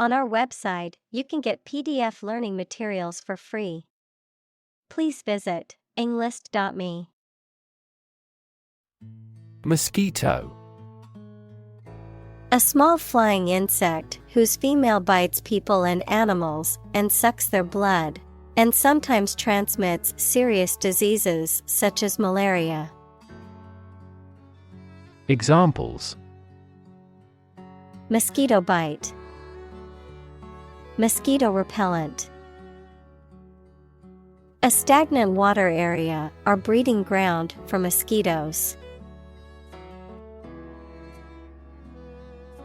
On our website, you can get PDF learning materials for free. Please visit englist.me. Mosquito. A small flying insect whose female bites people and animals and sucks their blood, and sometimes transmits serious diseases such as malaria. Examples: Mosquito bite, mosquito repellent. A stagnant water area are breeding ground for mosquitoes.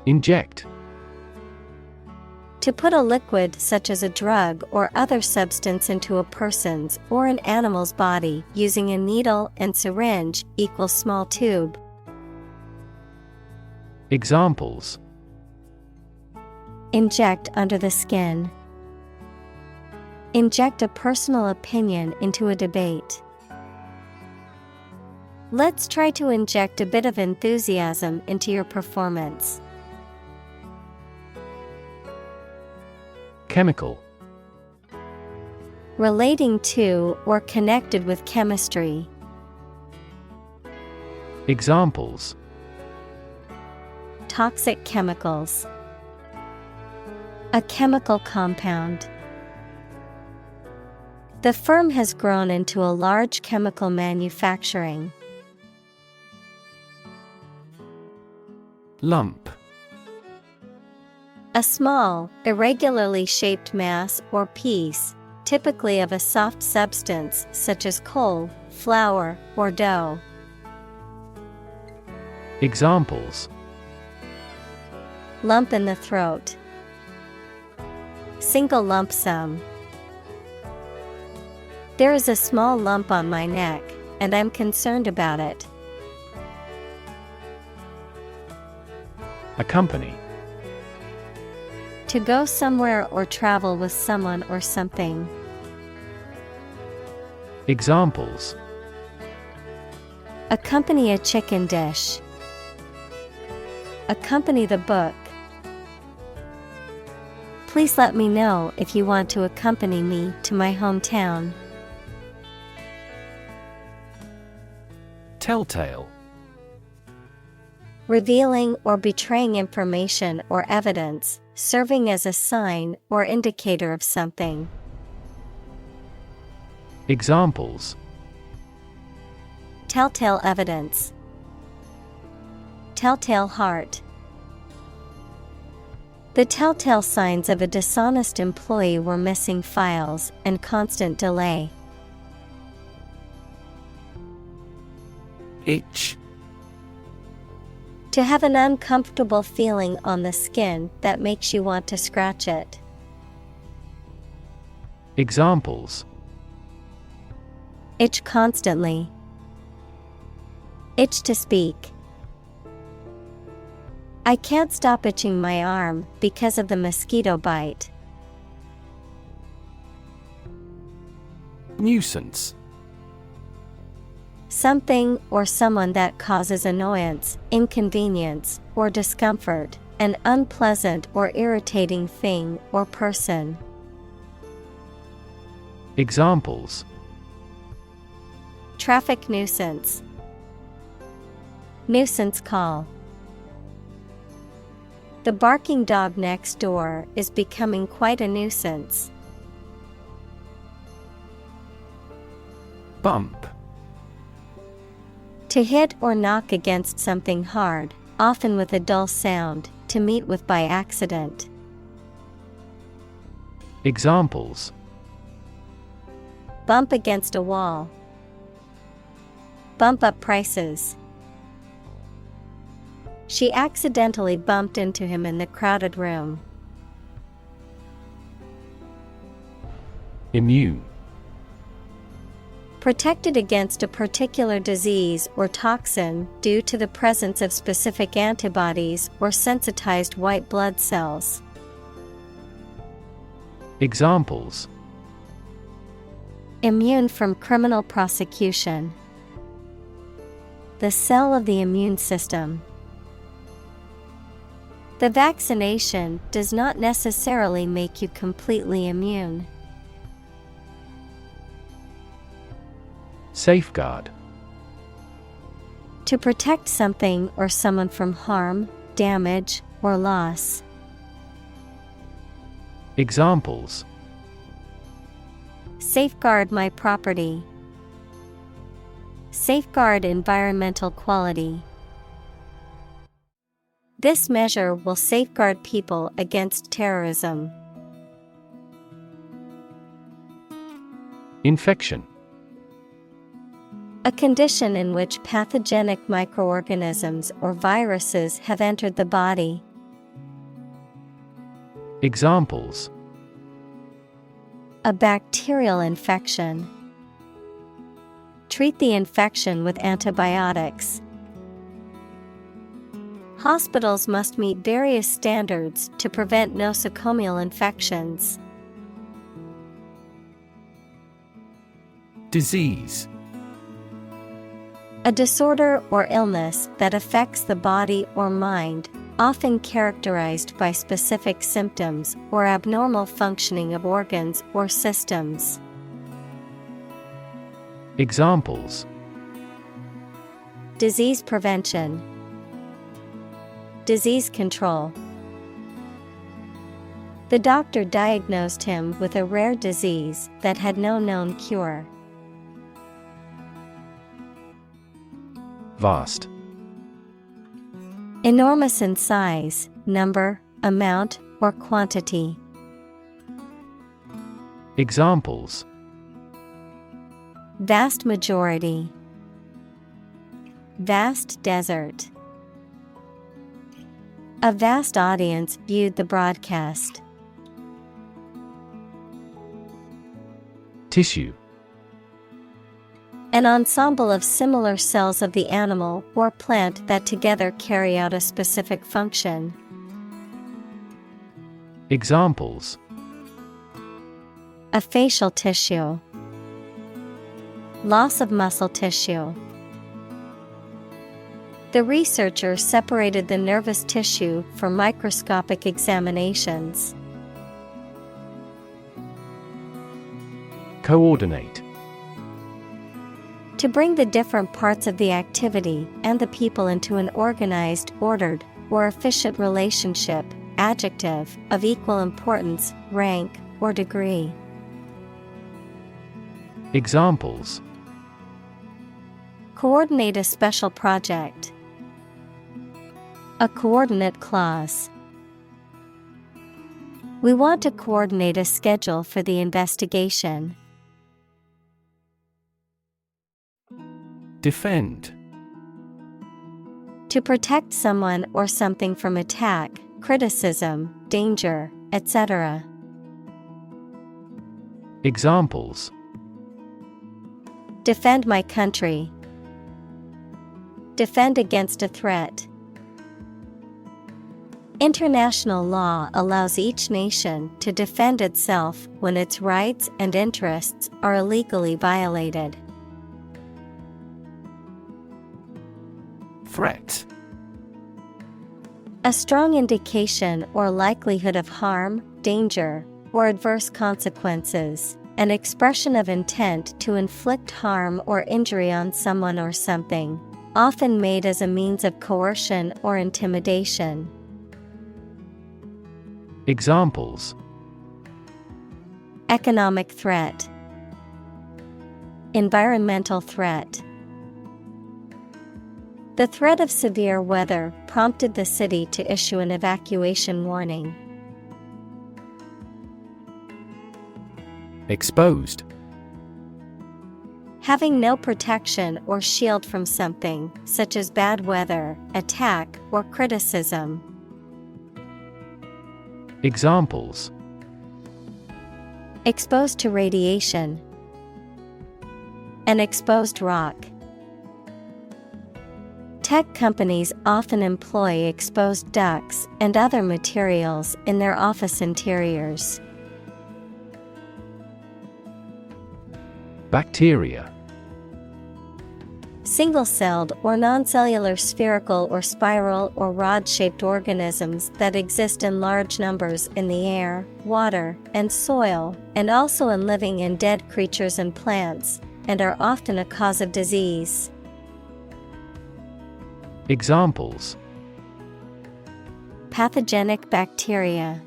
Inject. To put a liquid such as a drug or other substance into a person's or an animal's body using a needle and syringe equals small tube. Examples: Inject under the skin. Inject a personal opinion into a debate. Let's try to inject a bit of enthusiasm into your performance. Chemical. Relating to or connected with chemistry. Examples: Toxic chemicals. A chemical compound. The firm has grown into a large chemical manufacturing. Lump. A small, irregularly shaped mass or piece, typically of a soft substance such as coal, flour, or dough. Examples: Lump in the throat. Single lump sum. There is a small lump on my neck, and I'm concerned about it. Accompany. To go somewhere or travel with someone or something. Examples: Accompany a chicken dish. Accompany the book. Please let me know if you want to accompany me to my hometown. Telltale. Revealing or betraying information or evidence, serving as a sign or indicator of something. Examples: Telltale evidence. Telltale heart. The telltale signs of a dishonest employee were missing files and constant delay. Itch. To have an uncomfortable feeling on the skin that makes you want to scratch it. Examples: Itch constantly. Itch to speak. I can't stop itching my arm because of the mosquito bite. Nuisance. Something or someone that causes annoyance, inconvenience, or discomfort, an unpleasant or irritating thing or person. Examples: Traffic nuisance. Nuisance call. The barking dog next door is becoming quite a nuisance. Bump. To hit or knock against something hard, often with a dull sound, to meet with by accident. Examples: Bump against a wall. Bump up prices. She accidentally bumped into him in the crowded room. Immune. Protected against a particular disease or toxin due to the presence of specific antibodies or sensitized white blood cells. Examples: Immune from criminal prosecution. The cell of the immune system. The vaccination does not necessarily make you completely immune. Safeguard. To protect something or someone from harm, damage, or loss. Examples: Safeguard my property. Safeguard environmental quality. This measure will safeguard people against terrorism. Infection. A condition in which pathogenic microorganisms or viruses have entered the body. Examples: A bacterial infection. Treat the infection with antibiotics. Hospitals must meet various standards to prevent nosocomial infections. Disease. A disorder or illness that affects the body or mind, often characterized by specific symptoms or abnormal functioning of organs or systems. Examples: Disease prevention. Disease control. The doctor diagnosed him with a rare disease that had no known cure. Vast. Enormous in size, number, amount, or quantity. Examples: Vast majority. Vast desert. A vast audience viewed the broadcast. Tissue. An ensemble of similar cells of the animal or plant that together carry out a specific function. Examples: A facial tissue. Loss of muscle tissue. The researcher separated the nervous tissue for microscopic examinations. Coordinate. To bring the different parts of the activity and the people into an organized, ordered, or efficient relationship. Adjective, of equal importance, rank, or degree. Examples: Coordinate a special project. A coordinate clause. We want to coordinate a schedule for the investigation. Defend. To protect someone or something from attack, criticism, danger, etc. Examples: Defend my country. Defend against a threat. International law allows each nation to defend itself when its rights and interests are illegally violated. Threat. A strong indication or likelihood of harm, danger, or adverse consequences. An expression of intent to inflict harm or injury on someone or something, often made as a means of coercion or intimidation. Examples: Economic threat. Environmental threat. The threat of severe weather prompted the city to issue an evacuation warning. Exposed. Having no protection or shield from something, such as bad weather, attack, or criticism. Examples: Exposed to radiation. An exposed rock. Tech companies often employ exposed ducts and other materials in their office interiors. Bacteria. Single-celled or noncellular spherical or spiral or rod-shaped organisms that exist in large numbers in the air, water, and soil, and also in living and dead creatures and plants, and are often a cause of disease. Examples: Pathogenic bacteria,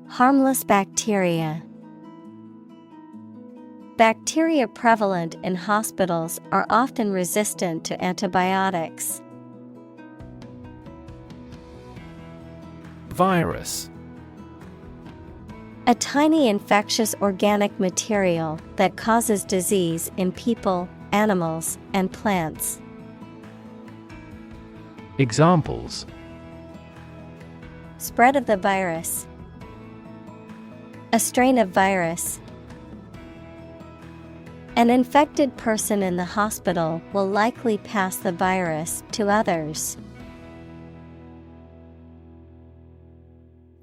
harmless bacteria. Bacteria prevalent in hospitals are often resistant to antibiotics. Virus. A tiny infectious organic material that causes disease in people, animals, and plants. Examples: Spread of the virus, a strain of virus. An infected person in the hospital will likely pass the virus to others.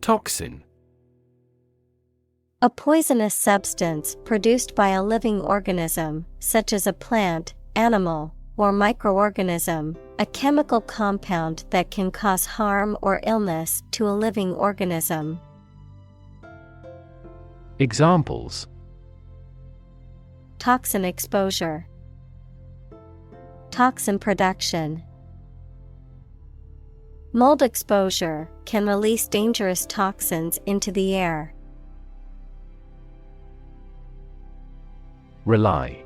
Toxin. A poisonous substance produced by a living organism, such as a plant, animal, or microorganism, a chemical compound that can cause harm or illness to a living organism. Examples: Toxin exposure, toxin production. Mold exposure can release dangerous toxins into the air. Rely.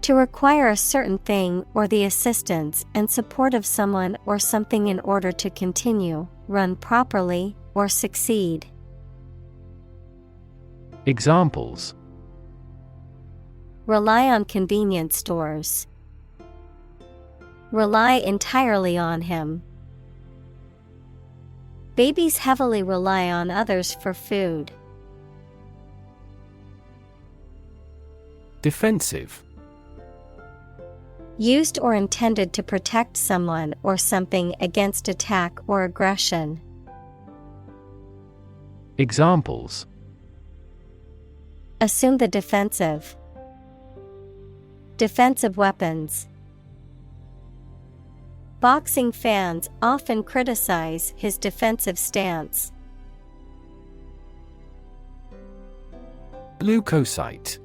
To require a certain thing or the assistance and support of someone or something in order to continue, run properly, or succeed. Examples: Rely on convenience stores. Rely entirely on him. Babies heavily rely on others for food. Defensive. Used or intended to protect someone or something against attack or aggression. Examples: Assume the defensive. Defensive weapons. Boxing fans often criticize his defensive stance. Leukocyte.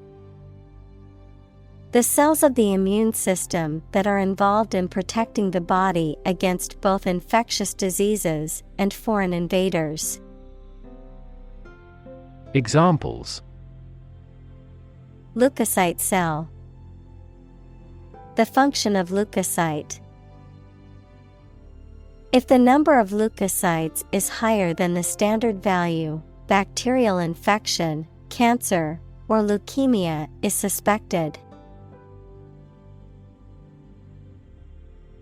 The cells of the immune system that are involved in protecting the body against both infectious diseases and foreign invaders. Examples: Leukocyte cell. The function of leukocyte. If the number of leukocytes is higher than the standard value, bacterial infection, cancer, or leukemia is suspected.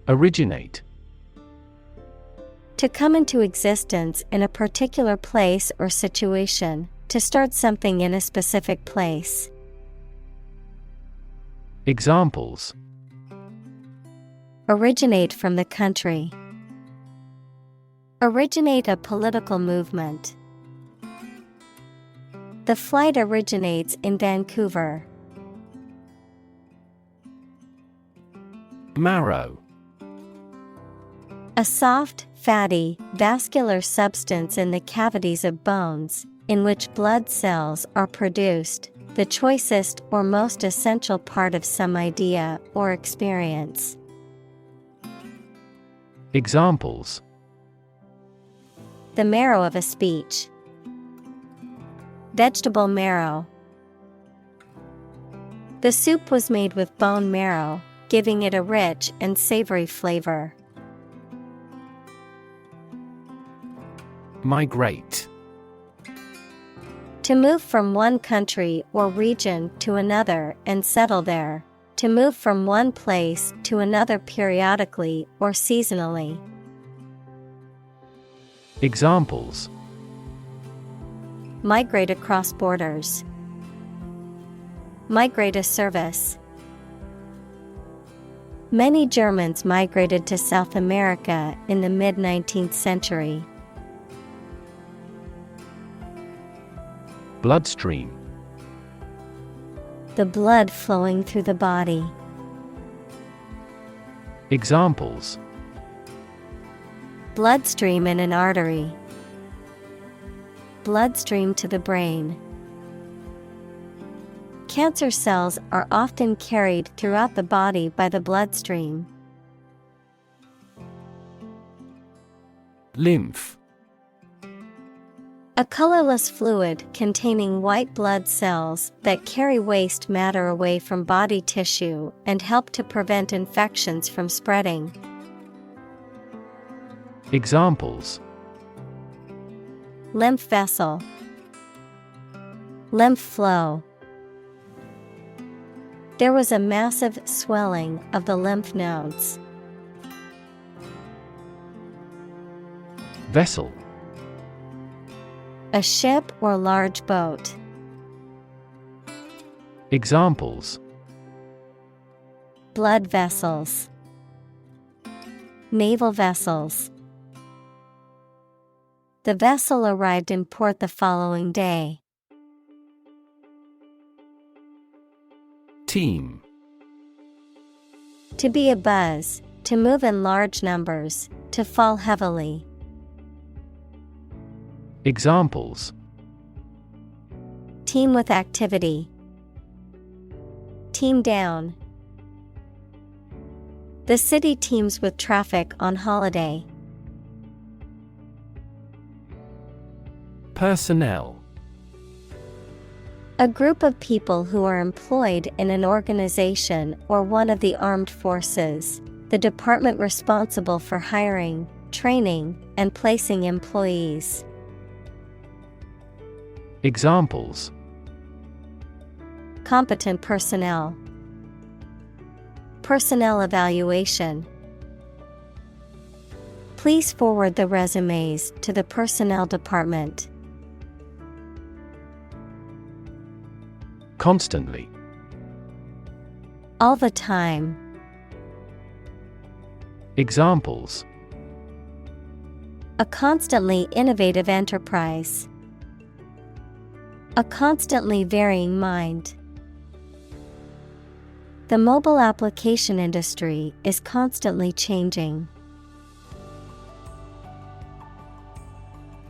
Originate. To come into existence in a particular place or situation, to start something in a specific place. Examples: Originate from the country. Originate a political movement. The flight originates in Vancouver. Marrow. A soft, fatty, vascular substance in the cavities of bones, in which blood cells are produced, the choicest or most essential part of some idea or experience. Examples: The marrow of a speech. Vegetable marrow. The soup was made with bone marrow, giving it a rich and savory flavor. Migrate. To move from one country or region to another and settle there. To move from one place to another periodically or seasonally. Examples: Migrate across borders. Migrate a service. Many Germans migrated to South America in the mid-19th century. Bloodstream. The blood flowing through the body. Examples: Bloodstream in an artery. Bloodstream to the brain. Cancer cells are often carried throughout the body by the bloodstream. Lymph. A colorless fluid containing white blood cells that carry waste matter away from body tissue and help to prevent infections from spreading. Examples: Lymph vessel. Lymph flow. There was a massive swelling of the lymph nodes. Vessel. A ship or large boat. Examples: Blood vessels. Naval vessels. The vessel arrived in port the following day. Team. To be abuzz, to move in large numbers, to fall heavily. Examples: Team with activity. Team down. The city teems with traffic on holiday. Personnel. A group of people who are employed in an organization or one of the armed forces, the department responsible for hiring, training, and placing employees. Examples: Competent personnel. Personnel evaluation. Please forward the resumes to the personnel department. Constantly. All the time. Examples: A constantly innovative enterprise. A constantly varying mind. The mobile application industry is constantly changing.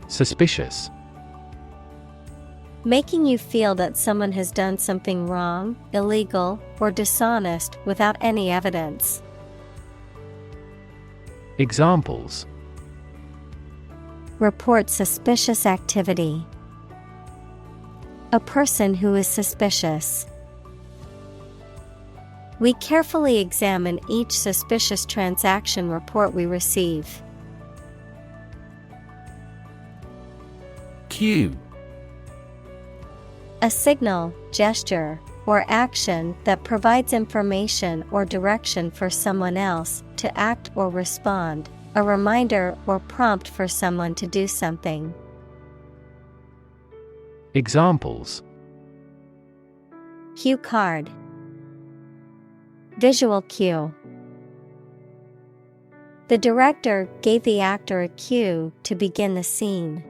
Suspicious. Making you feel that someone has done something wrong, illegal, or dishonest without any evidence. Examples: Report suspicious activity. A person who is suspicious. We carefully examine each suspicious transaction report we receive. Cue. A signal, gesture, or action that provides information or direction for someone else to act or respond, a reminder or prompt for someone to do something. Examples: Cue card. Visual cue. The director gave the actor a cue to begin the scene.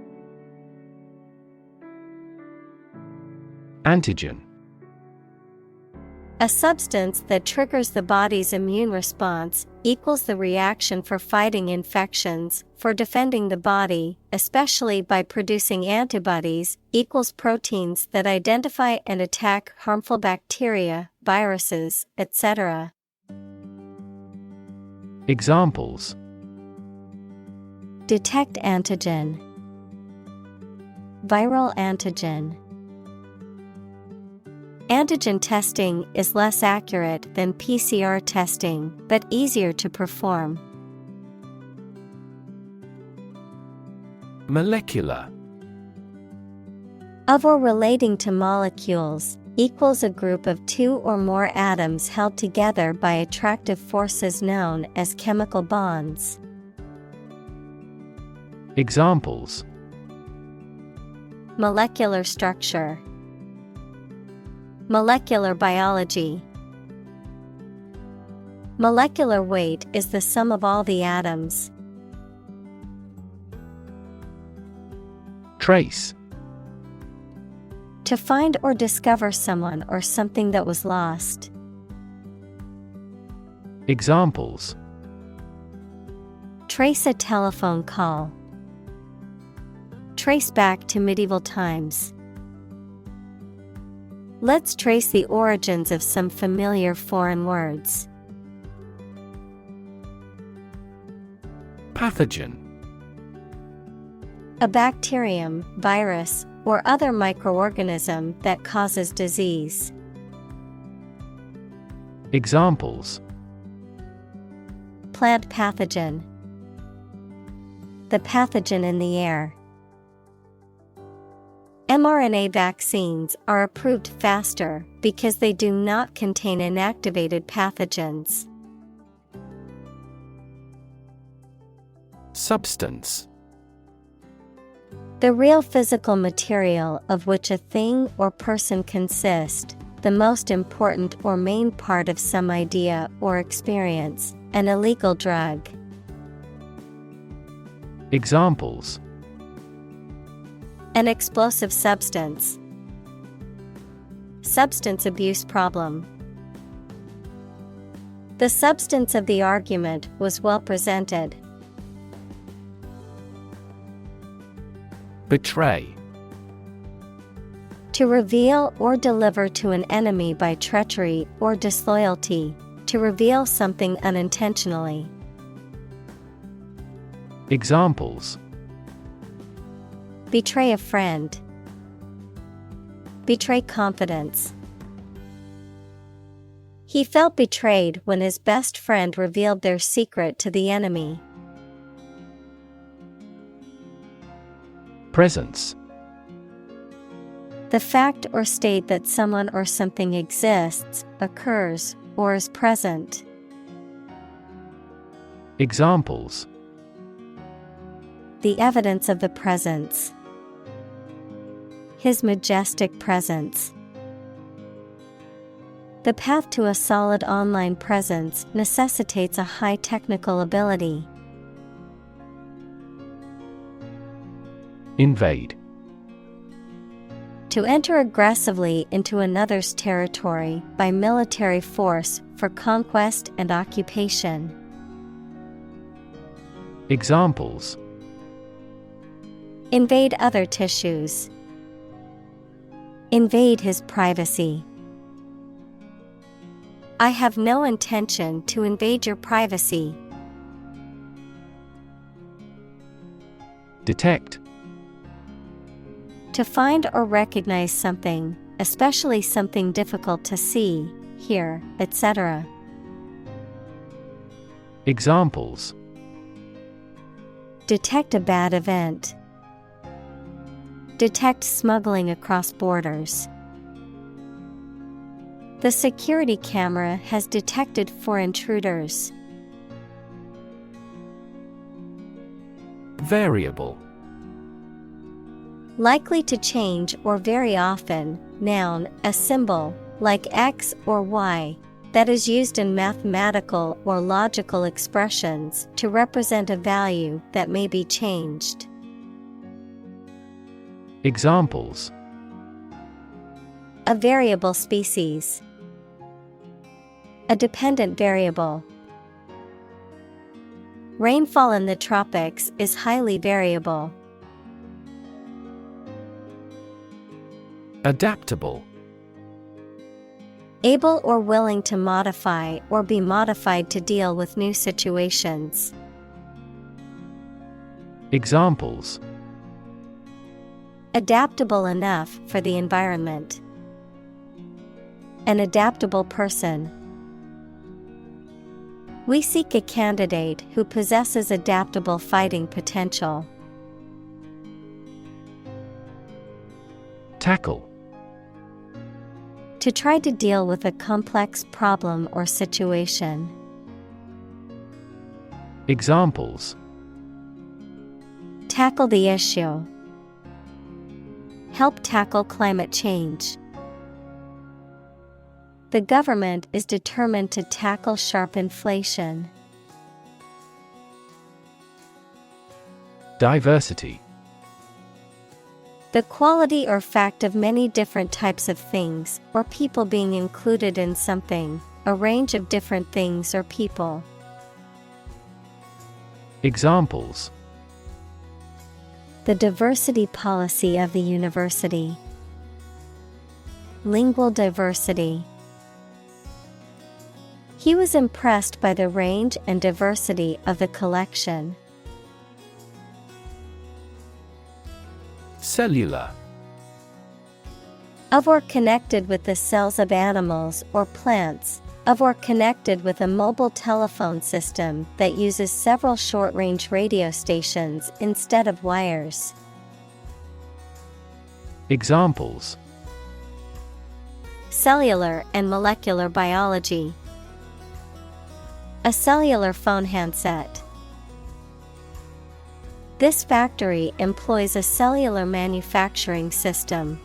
Antigen. A substance that triggers the body's immune response, equals the reaction for fighting infections, for defending the body, especially by producing antibodies, equals proteins that identify and attack harmful bacteria, viruses, etc. Examples: Detect antigen. Viral antigen. Antigen testing is less accurate than PCR testing, but easier to perform. Molecular. Of or relating to molecules, equals a group of two or more atoms held together by attractive forces known as chemical bonds. Examples: Molecular structure. Molecular biology. Molecular weight is the sum of all the atoms. Trace. To find or discover someone or something that was lost. Examples: Trace a telephone call. Trace back to medieval times. Let's trace the origins of some familiar foreign words. Pathogen. A bacterium, virus, or other microorganism that causes disease. Examples: Plant pathogen. The pathogen in the air. mRNA vaccines are approved faster because they do not contain inactivated pathogens. Substance. The real physical material of which a thing or person consists, the most important or main part of some idea or experience, an illegal drug. Examples: An explosive substance. Substance abuse problem. The substance of the argument was well presented. Betray. To reveal or deliver to an enemy by treachery or disloyalty, to reveal something unintentionally. Examples: Betray a friend. Betray confidence. He felt betrayed when his best friend revealed their secret to the enemy. Presence. The fact or state that someone or something exists, occurs, or is present. Examples: The evidence of the presence. His majestic presence. The path to a solid online presence necessitates a high technical ability. Invade. To enter aggressively into another's territory by military force for conquest and occupation. Examples: Invade other tissues. Invade his privacy. I have no intention to invade your privacy. Detect. To find or recognize something, especially something difficult to see, hear, etc. Examples: Detect a bad event. Detect smuggling across borders. The security camera has detected 4 intruders. Variable. Likely to change or very often, noun, a symbol, like X or Y, that is used in mathematical or logical expressions to represent a value that may be changed. Examples: A variable species. A dependent variable. Rainfall in the tropics is highly variable. Adaptable. Able or willing to modify or be modified to deal with new situations. Examples: Adaptable enough for the environment. An adaptable person. We seek a candidate who possesses adaptable fighting potential. Tackle. To try to deal with a complex problem or situation. Examples: Tackle the issue. Help tackle climate change. The government is determined to tackle sharp inflation. Diversity. The quality or fact of many different types of things or people being included in something, a range of different things or people. Examples: The diversity policy of the university. Lingual diversity. He was impressed by the range and diversity of the collection. Cellular. Of or connected with the cells of animals or plants, of or connected with a mobile telephone system that uses several short-range radio stations instead of wires. Examples: Cellular and molecular biology. A cellular phone handset. This factory employs a cellular manufacturing system.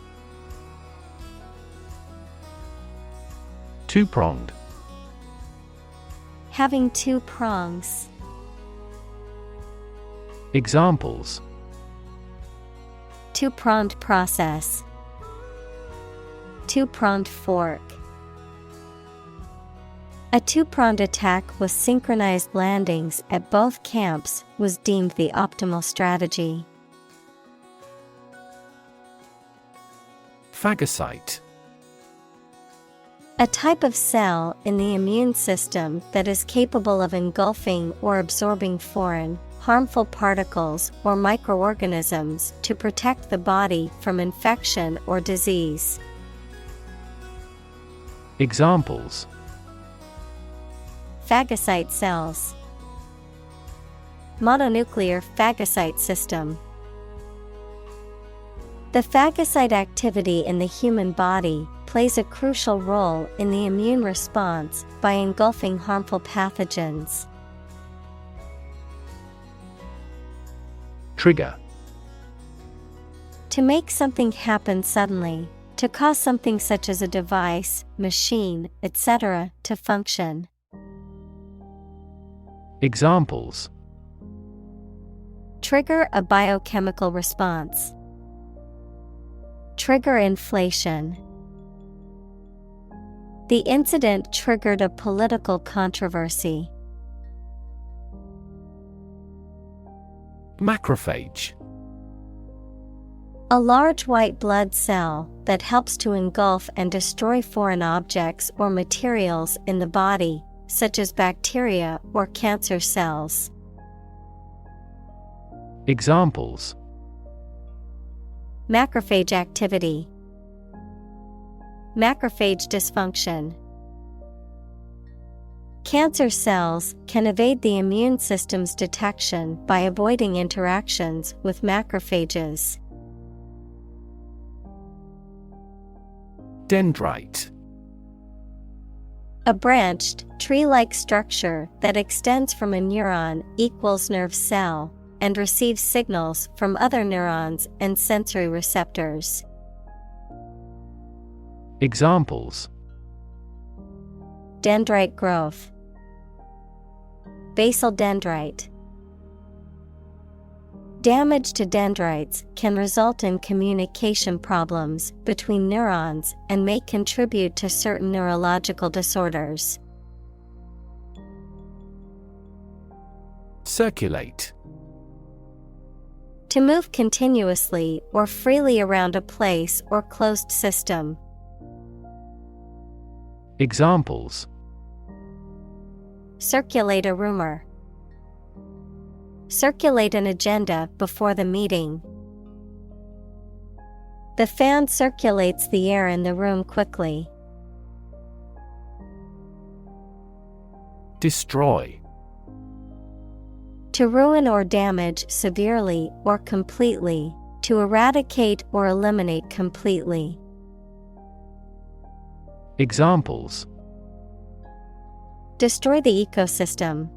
Two-pronged. Having two prongs. Examples: Two-pronged process. Two-pronged fork. A two-pronged attack with synchronized landings at both camps was deemed the optimal strategy. Phagocyte. A type of cell in the immune system that is capable of engulfing or absorbing foreign, harmful particles or microorganisms to protect the body from infection or disease. Examples: Phagocyte cells. Mononuclear phagocyte system. The phagocyte activity in the human body plays a crucial role in the immune response by engulfing harmful pathogens. Trigger. To make something happen suddenly, to cause something such as a device, machine, etc. to function. Examples: Trigger a biochemical response. Trigger inflation. The incident triggered a political controversy. Macrophage. A large white blood cell that helps to engulf and destroy foreign objects or materials in the body, such as bacteria or cancer cells. Examples: Macrophage activity. Macrophage dysfunction. Cancer cells can evade the immune system's detection by avoiding interactions with macrophages. Dendrite. A branched, tree-like structure that extends from a neuron equals nerve cell and receives signals from other neurons and sensory receptors. Examples: Dendrite growth. Basal dendrite. Damage to dendrites can result in communication problems between neurons and may contribute to certain neurological disorders. Circulate. To move continuously or freely around a place or closed system. Examples: Circulate a rumor. Circulate an agenda before the meeting. The fan circulates the air in the room quickly. Destroy. To ruin or damage severely or completely, to eradicate or eliminate completely. Examples: Destroy the ecosystem.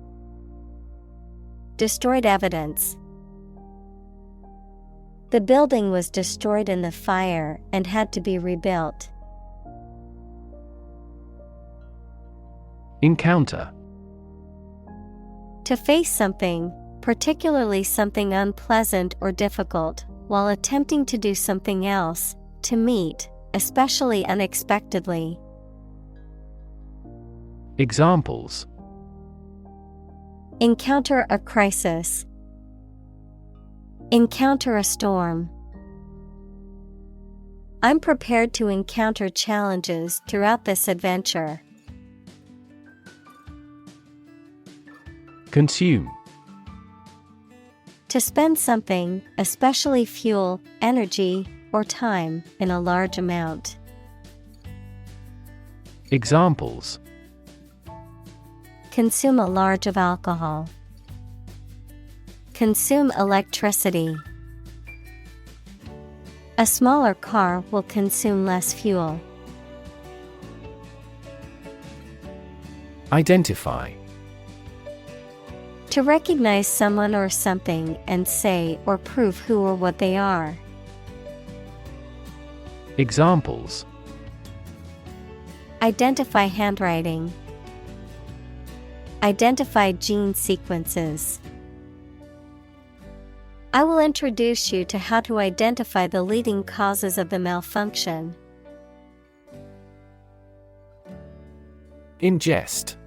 Destroyed evidence. The building was destroyed in the fire and had to be rebuilt. Encounter. To face something, particularly something unpleasant or difficult, while attempting to do something else, to meet, especially unexpectedly. Examples: Encounter a crisis. Encounter a storm. I'm prepared to encounter challenges throughout this adventure. Consume. To spend something, especially fuel, energy, or time, in a large amount. Examples: Consume a large of alcohol. Consume electricity. A smaller car will consume less fuel. Identify. To recognize someone or something and say or prove who or what they are. Examples: Identify handwriting. Identify gene sequences. I will introduce you to how to identify the leading causes of the malfunction. Ingest.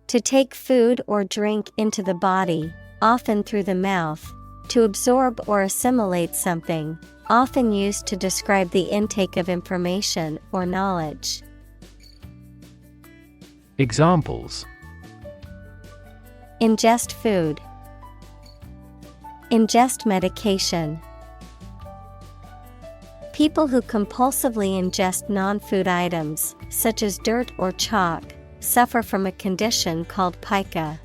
To take food or drink into the body, often through the mouth, to absorb or assimilate something, often used to describe the intake of information or knowledge. Examples: Ingest food. Ingest medication. People who compulsively ingest non-food items, such as dirt or chalk, suffer from a condition called pica.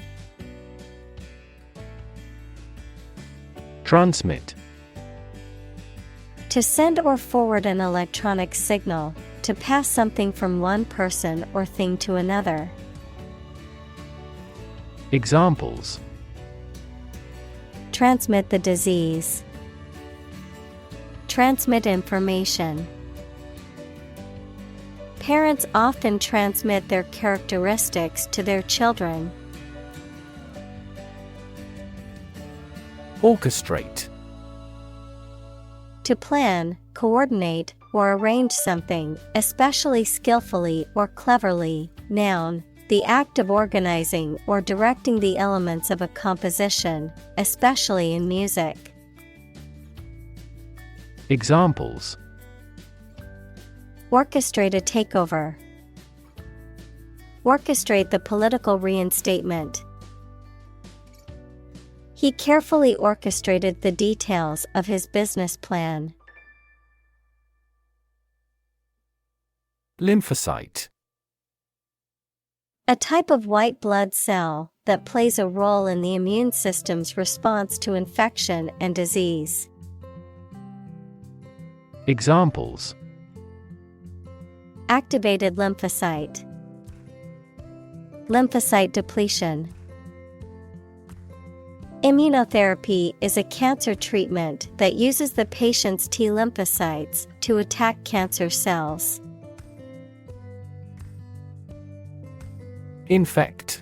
Transmit. To send or forward an electronic signal, to pass something from one person or thing to another. Examples: Transmit the disease. Transmit information. Parents often transmit their characteristics to their children. Orchestrate. To plan, coordinate, or arrange something, especially skillfully or cleverly. Noun, the act of organizing or directing the elements of a composition, especially in music. Examples: Orchestrate a takeover. Orchestrate the political reinstatement. He carefully orchestrated the details of his business plan. Lymphocyte. A type of white blood cell that plays a role in the immune system's response to infection and disease. Examples: Activated lymphocyte. Lymphocyte depletion. Immunotherapy is a cancer treatment that uses the patient's T lymphocytes to attack cancer cells. Infect.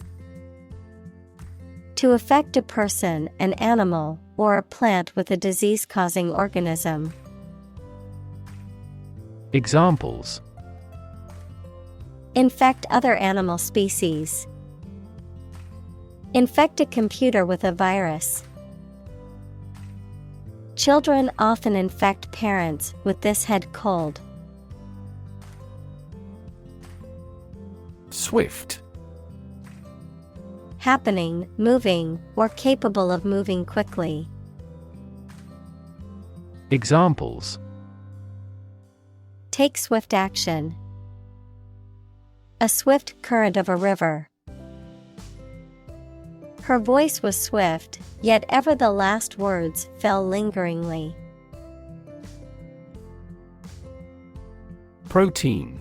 To affect a person, an animal, or a plant with a disease-causing organism. Examples: Infect other animal species. Infect a computer with a virus. Children often infect parents with this head cold. Swift. Happening, moving, or capable of moving quickly. Examples: Take swift action. A swift current of a river. Her voice was swift, yet ever the last words fell lingeringly. Protein.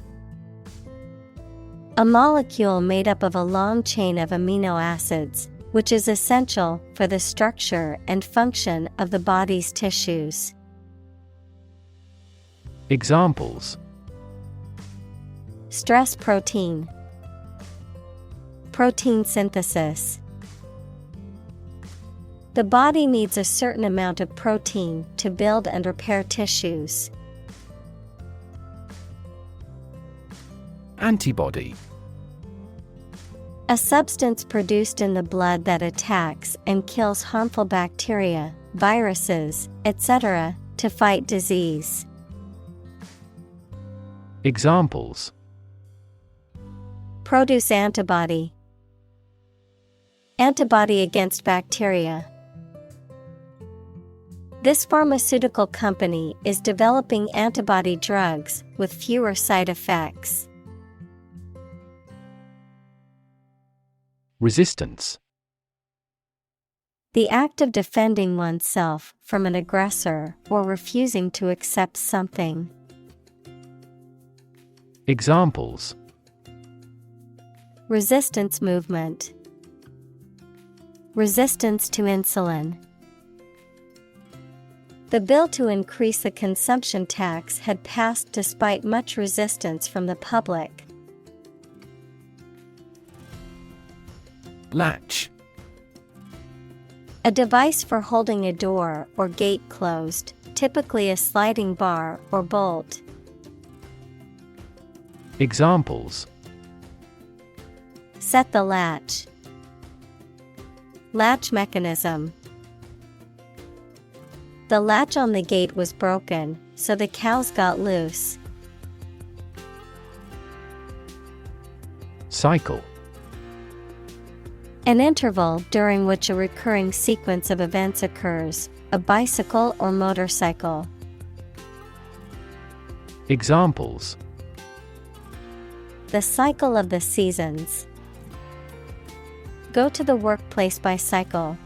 A molecule made up of a long chain of amino acids, which is essential for the structure and function of the body's tissues. Examples: Stress protein. Protein synthesis. The body needs a certain amount of protein to build and repair tissues. Antibody. A substance produced in the blood that attacks and kills harmful bacteria, viruses, etc., to fight disease. Examples: Produce antibody. Antibody against bacteria. This pharmaceutical company is developing antibody drugs with fewer side effects. Resistance. The act of defending oneself from an aggressor or refusing to accept something. Examples: Resistance movement. Resistance to insulin. The bill to increase the consumption tax had passed despite much resistance from the public. Latch. A device for holding a door or gate closed, typically a sliding bar or bolt. Examples: Set the latch. Latch mechanism. The latch on the gate was broken, so the cows got loose. Cycle. An interval during which a recurring sequence of events occurs, a bicycle or motorcycle. Examples: The cycle of the seasons. Go to the workplace by cycle.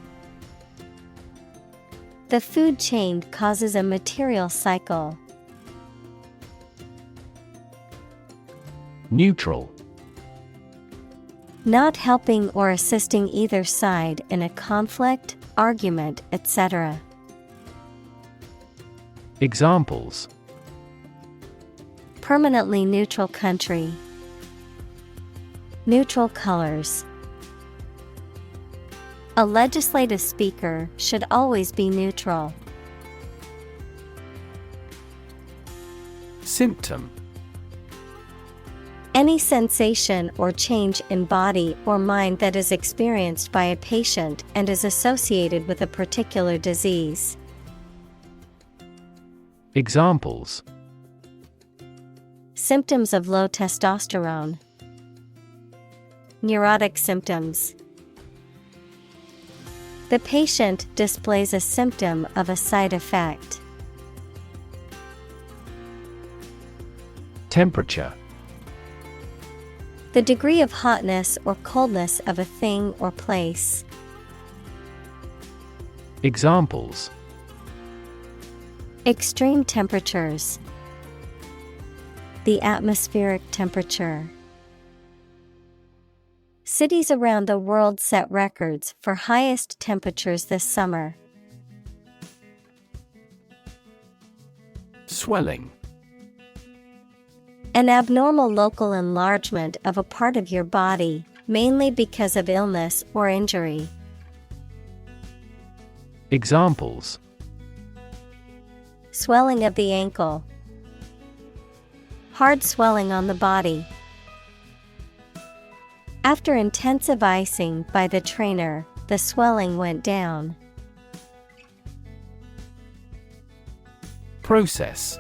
The food chain causes a material cycle. Neutral. Not helping or assisting either side in a conflict, argument, etc. Examples: Permanently neutral country. Neutral colors. A legislative speaker should always be neutral. Symptom. Any sensation or change in body or mind that is experienced by a patient and is associated with a particular disease. Examples: Symptoms of low testosterone. Neurotic symptoms. The patient displays a symptom of a side effect. Temperature. The degree of hotness or coldness of a thing or place. Examples: Extreme temperatures. The atmospheric temperature. Cities around the world set records for highest temperatures this summer. Swelling. An abnormal local enlargement of a part of your body, mainly because of illness or injury. Examples: Swelling of the ankle. Hard swelling on the body. After intensive icing by the trainer, the swelling went down. Process.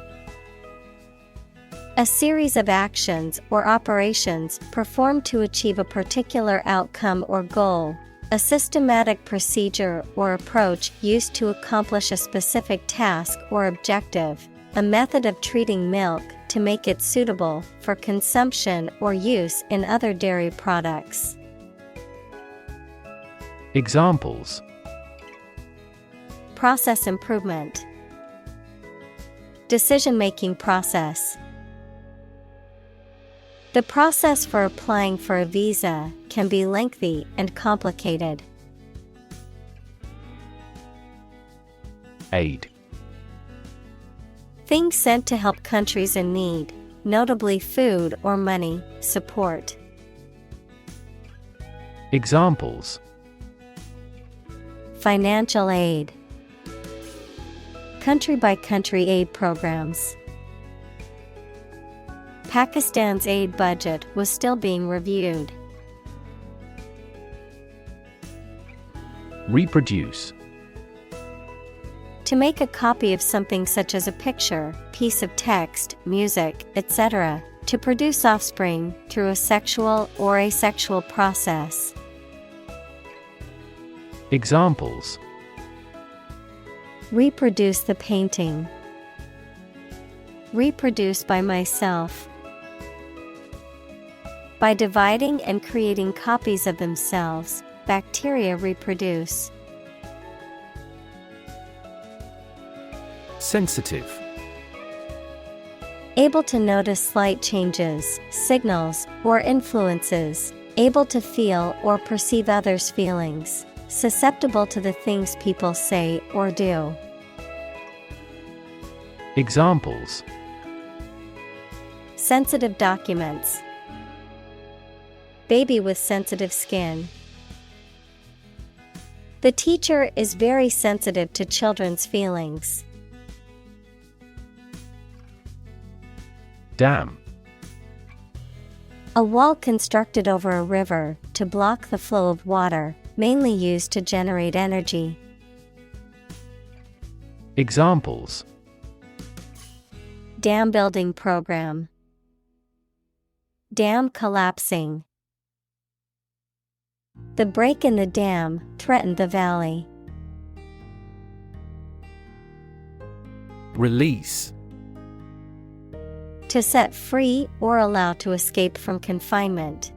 A series of actions or operations performed to achieve a particular outcome or goal. A systematic procedure or approach used to accomplish a specific task or objective. A method of treating milk to make it suitable for consumption or use in other dairy products. Examples: Process improvement. Decision-making process. The process for applying for a visa can be lengthy and complicated. Aid. Things sent to help countries in need, notably food or money, support. Examples: Financial aid. Country-by-country aid programs. Pakistan's aid budget was still being reviewed. Reproduce. To make a copy of something such as a picture, piece of text, music, etc., to produce offspring through a sexual or asexual process. Examples: reproduce the painting. Reproduce by myself. By dividing and creating copies of themselves, bacteria reproduce. Sensitive. Able to notice slight changes, signals, or influences. Able to feel or perceive others' feelings. Susceptible to the things people say or do. Examples: sensitive documents. Baby with sensitive skin. The teacher is very sensitive to children's feelings. Dam. A wall constructed over a river to block the flow of water, mainly used to generate energy. Examples: dam building program. Dam collapsing. The break in the dam threatened the valley. Release. To set free or allow to escape from confinement.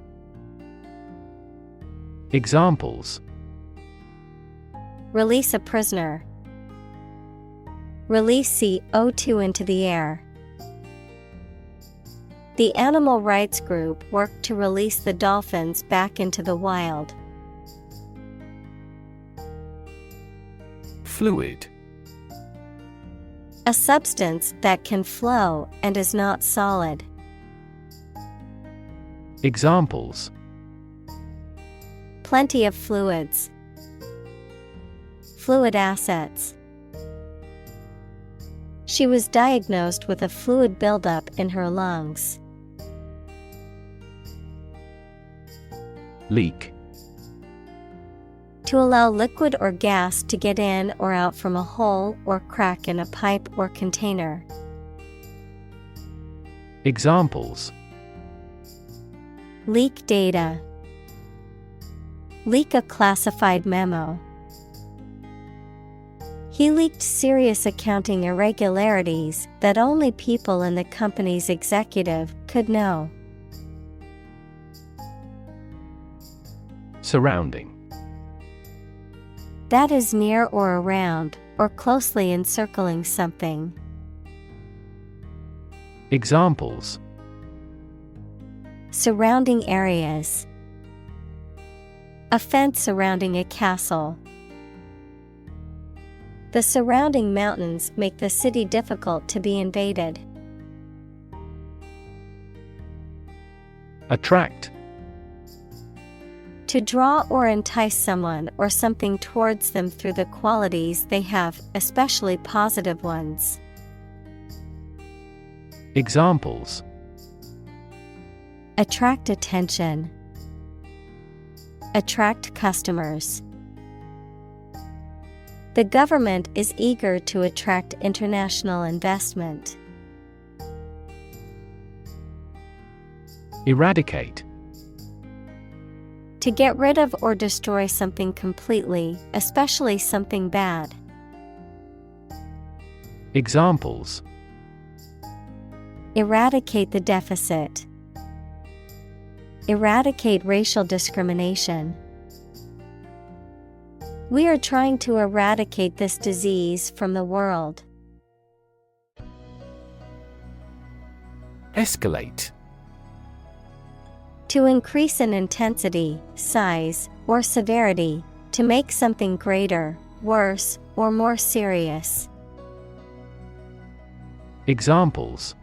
Examples: release a prisoner. Release CO2 into the air. The animal rights group worked to release the dolphins back into the wild. Fluid. A substance that can flow and is not solid. Examples: plenty of fluids. Fluid assets. She was diagnosed with a fluid buildup in her lungs. Leak. To allow liquid or gas to get in or out from a hole or crack in a pipe or container. Examples: leak data. Leak a classified memo. He leaked serious accounting irregularities that only people in the company's executive could know. Surrounding. That is near or around, or closely encircling something. Examples: surrounding areas. A fence surrounding a castle. The surrounding mountains make the city difficult to be invaded. Attract. To draw or entice someone or something towards them through the qualities they have, especially positive ones. Examples: attract attention. Attract customers. The government is eager to attract international investment. Eradicate. To get rid of or destroy something completely, especially something bad. Examples: eradicate the deficit. Eradicate racial discrimination. We are trying to eradicate this disease from the world. Escalate. To increase in intensity, size, or severity, to make something greater, worse, or more serious. Examples: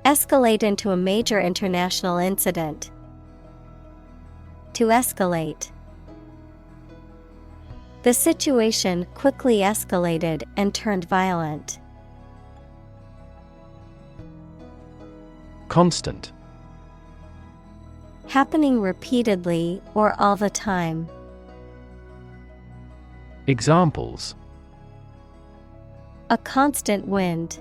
escalate into a major international incident. To escalate. The situation quickly escalated and turned violent. Constant. Happening repeatedly or all the time. Examples: A constant wind.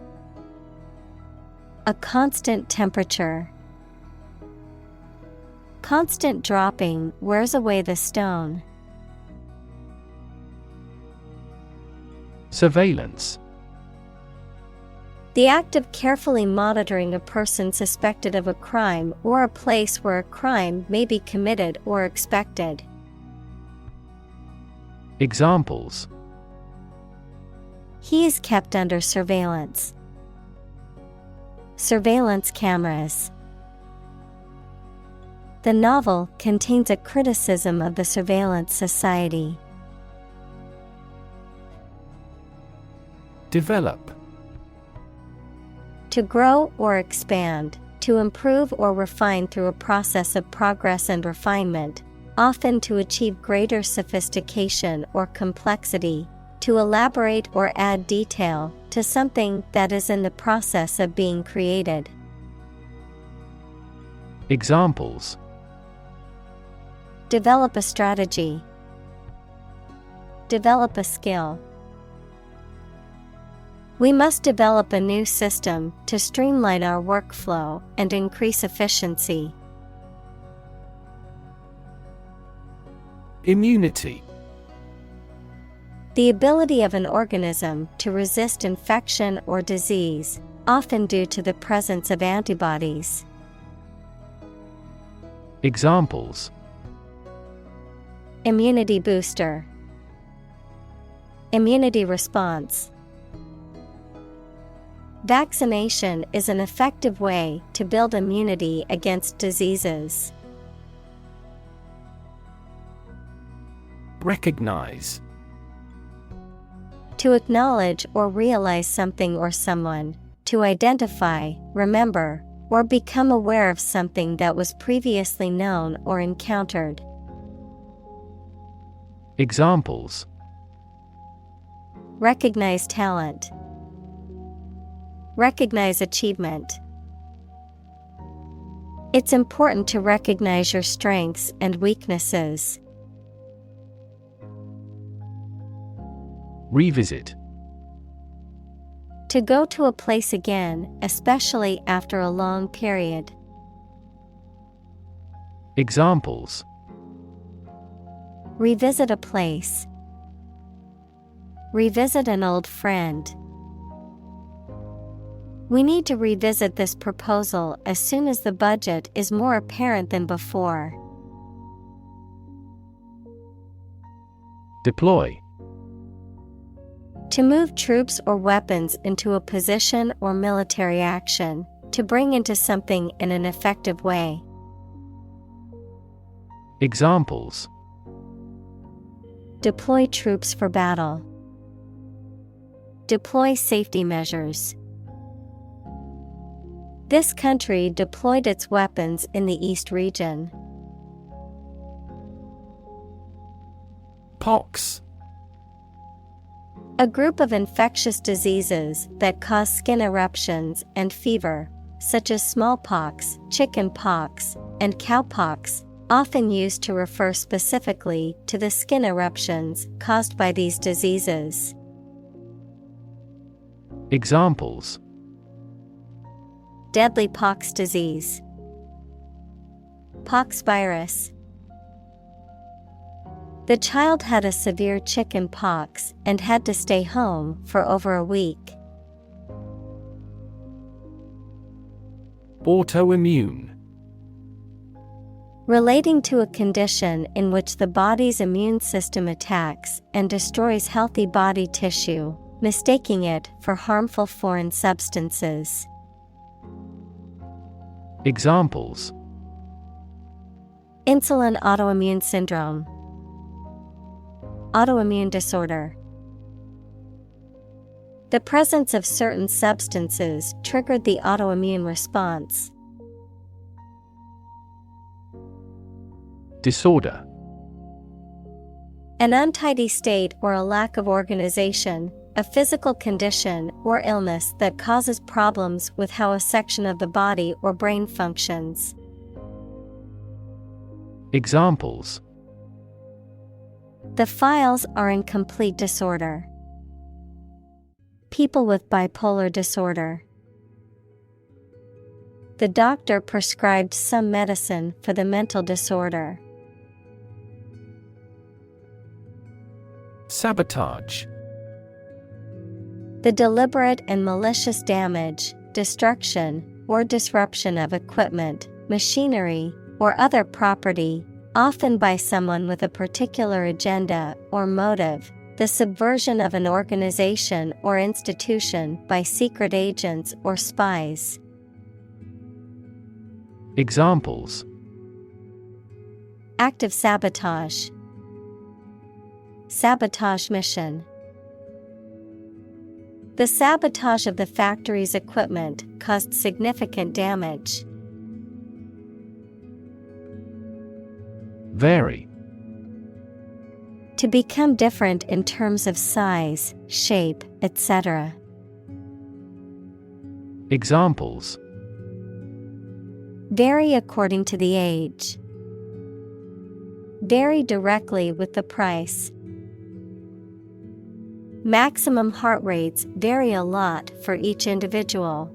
A constant temperature. Constant dropping wears away the stone. Surveillance. The act of carefully monitoring a person suspected of a crime or a place where a crime may be committed or expected. Examples: He is kept under surveillance. Surveillance cameras. The novel contains a criticism of the surveillance society. Develop. To grow or expand, to improve or refine through a process of progress and refinement, often to achieve greater sophistication or complexity, to elaborate or add detail to something that is in the process of being created. Examples: Develop a strategy. Develop a skill. We must develop a new system to streamline our workflow and increase efficiency. Immunity. The ability of an organism to resist infection or disease, often due to the presence of antibodies. Examples: Immunity booster. Immunity response. Vaccination is an effective way to build immunity against diseases. Recognize. To acknowledge or realize something or someone, to identify, remember, or become aware of something that was previously known or encountered. Examples: Recognize talent. Recognize achievement. It's important to recognize your strengths and weaknesses. Revisit. To go to a place again, especially after a long period. Examples: Revisit a place. Revisit an old friend. We need to revisit this proposal as soon as the budget is more apparent than before. Deploy. To move troops or weapons into a position or military action, to bring into something in an effective way. Examples: Deploy troops for battle. Deploy safety measures. This country deployed its weapons in the East region. Pox. A group of infectious diseases that cause skin eruptions and fever, such as smallpox, chicken pox, and cowpox, often used to refer specifically to the skin eruptions caused by these diseases. Examples: Deadly pox disease. Pox virus. The child had a severe chicken pox and had to stay home for over a week. Autoimmune. Relating to a condition in which the body's immune system attacks and destroys healthy body tissue, mistaking it for harmful foreign substances. Examples: Insulin autoimmune syndrome. Autoimmune disorder. The presence of certain substances triggered the autoimmune response. Disorder. An untidy state or a lack of organization, a physical condition or illness that causes problems with how a section of the body or brain functions. Examples: The files are in complete disorder. People with bipolar disorder. The doctor prescribed some medicine for the mental disorder. Sabotage. The deliberate and malicious damage, destruction, or disruption of equipment, machinery, or other property, often by someone with a particular agenda or motive. The subversion of an organization or institution by secret agents or spies. Examples: Active sabotage. Sabotage mission. The sabotage of the factory's equipment caused significant damage. Vary. To become different in terms of size, shape, etc. Examples: Vary according to the age. Vary directly with the price. Maximum heart rates vary a lot for each individual.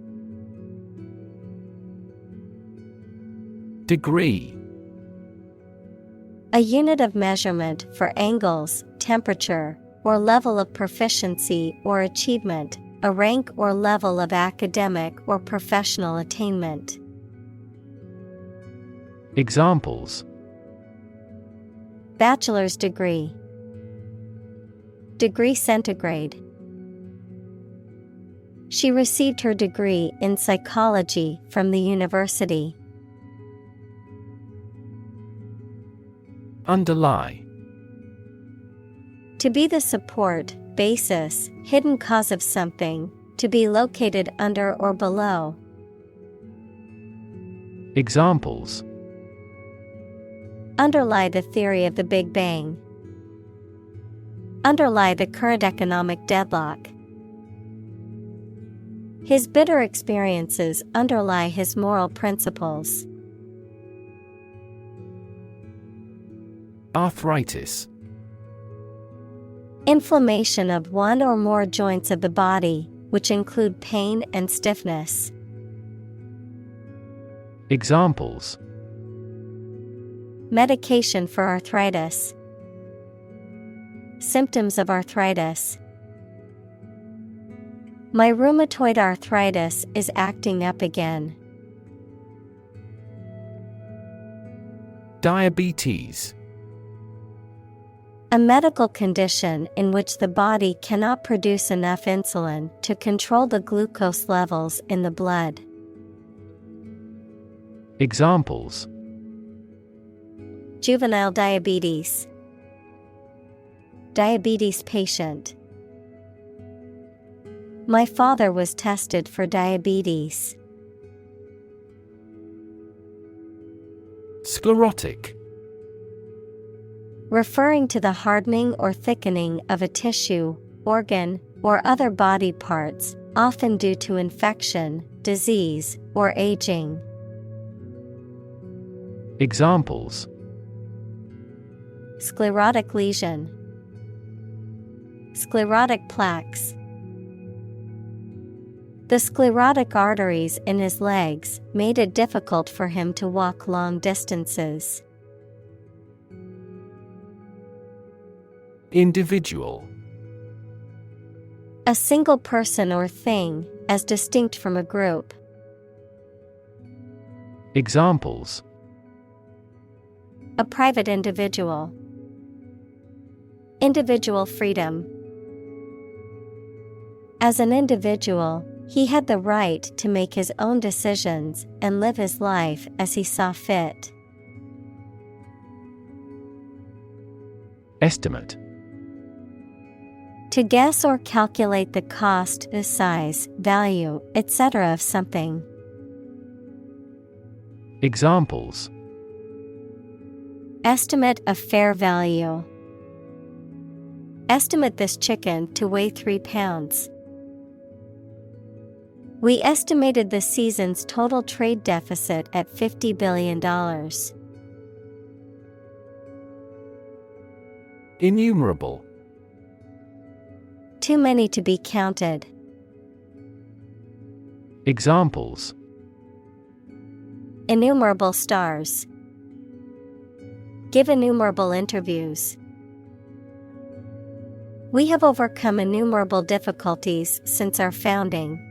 Degree. A unit of measurement for angles, temperature, or level of proficiency or achievement, a rank or level of academic or professional attainment. Examples: Bachelor's degree. Degree centigrade. She received her degree in psychology from the university. Underlie. To be the support, basis, hidden cause of something, to be located under or below. Examples: Underlie the theory of the Big Bang. Underlie the current economic deadlock. His bitter experiences underlie his moral principles. Arthritis. Inflammation of one or more joints of the body, which include pain and stiffness. Examples: Medication for arthritis. Symptoms of arthritis. My rheumatoid arthritis is acting up again. Diabetes. A medical condition in which the body cannot produce enough insulin to control the glucose levels in the blood. Examples: Juvenile diabetes. Diabetes patient. My father was tested for diabetes. Sclerotic. Referring to the hardening or thickening of a tissue, organ, or other body parts, often due to infection, disease, or aging. Examples: Sclerotic lesion. Sclerotic plaques. The sclerotic arteries in his legs made it difficult for him to walk long distances. Individual. A single person or thing, as distinct from a group. Examples: A private individual. Individual freedom. As an individual, he had the right to make his own decisions and live his life as he saw fit. Estimate. To guess or calculate the cost, the size, value, etc. of something. Examples: Estimate of fair value. Estimate this chicken to weigh 3 pounds. We estimated the season's total trade deficit at $50 billion. Innumerable. Too many to be counted. Examples: Innumerable stars. Give innumerable interviews. We have overcome innumerable difficulties since our founding.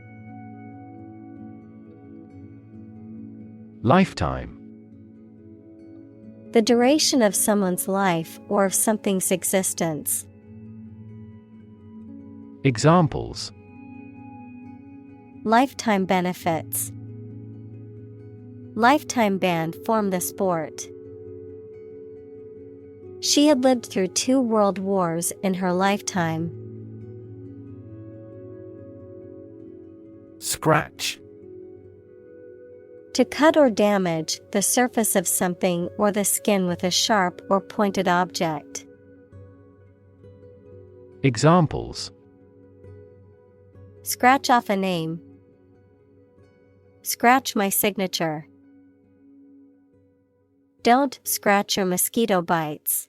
Lifetime. The duration of someone's life or of something's existence. Examples: Lifetime benefits. Lifetime ban from the sport. She had lived through 2 world wars in her lifetime. Scratch. To cut or damage the surface of something or the skin with a sharp or pointed object. Examples: Scratch off a name. Scratch my signature. Don't scratch your mosquito bites.